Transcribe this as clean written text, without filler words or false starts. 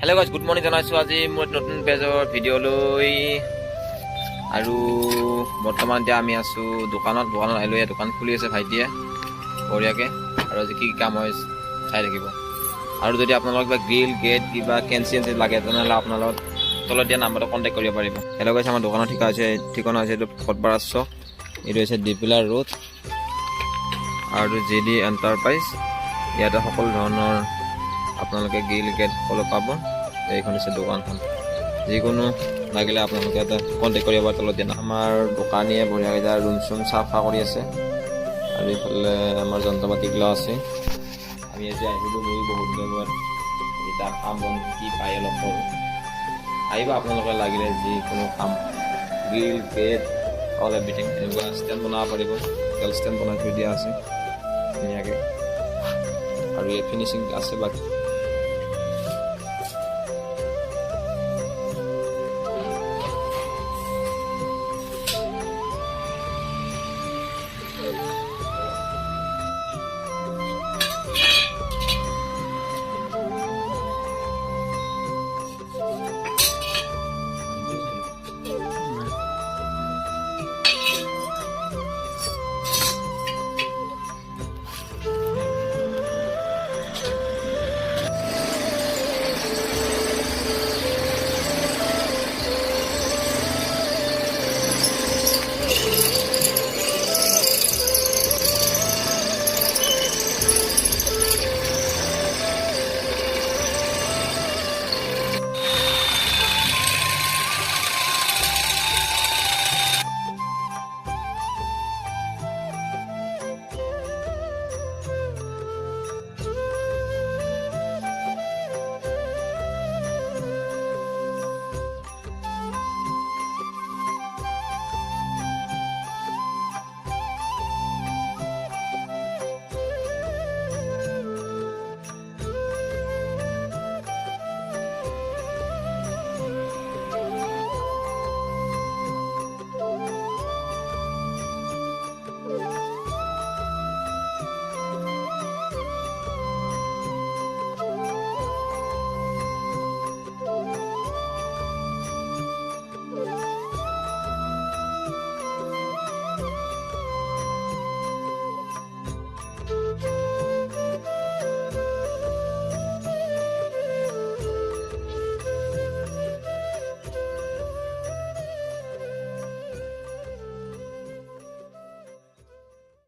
Hello' guys, good morning জনাইছোঁ। আজি মোৰ নতুন পেজৰ ভিডিঅ' লৈ আৰু বৰ্তমান এতিয়া আমি আছোঁ দোকানত আহিলোঁ। দোকান খুলি আছে ভাইটিয়ে বঢ়িয়াকৈ, আৰু আজি কি কাম হয় চাই থাকিব। আৰু যদি আপোনালোকক কিবা গ্ৰিল গেট কিবা কেঞ্চি লাগে তেনেহ'লে আপোনালোক তলত দিয়া নাম্বাৰটো কণ্টেক্ট কৰিব পাৰিব। হেল্ল' গাইজ, আমাৰ দোকানৰ ঠিকনা হৈছে এইটো ফটবাৰা চক, এইটো হৈছে ডিপিলাৰ ৰোড আৰু JD এণ্টাৰপ্ৰাইজ। ইয়াতে সকলো ধৰণৰ আপোনালোকে গ্ৰিল গেট সকলো পাব। এইখন হৈছে দোকানখন, যিকোনো লাগিলে আপোনালোকে এটা কণ্টেক্ট কৰিব পাৰে তলত দিয়া। আমাৰ দোকানীয়ে বঢ়িয়াকৈ ৰুম চুম চাফা কৰি আছে, আৰু এইফালে আমাৰ যন্ত্ৰ পাতিগিলা আছে। আমি আজি আহিলোঁ মই বহুত দিনৰ এতিয়া কাম বন কি পাই অলপ কৰোঁ। আহিব আপোনালোকে লাগিলে যিকোনো কাম, গ্ৰিল গেট অল এভৰিথিং। এনেকুৱা ষ্টেণ্ড বনাব পাৰিব, তেল ষ্টেণ্ড বনাই থৈ দিয়া আছে ধুনীয়াকৈ, আৰু ইয়াত ফিনিচিং আছে বাকী।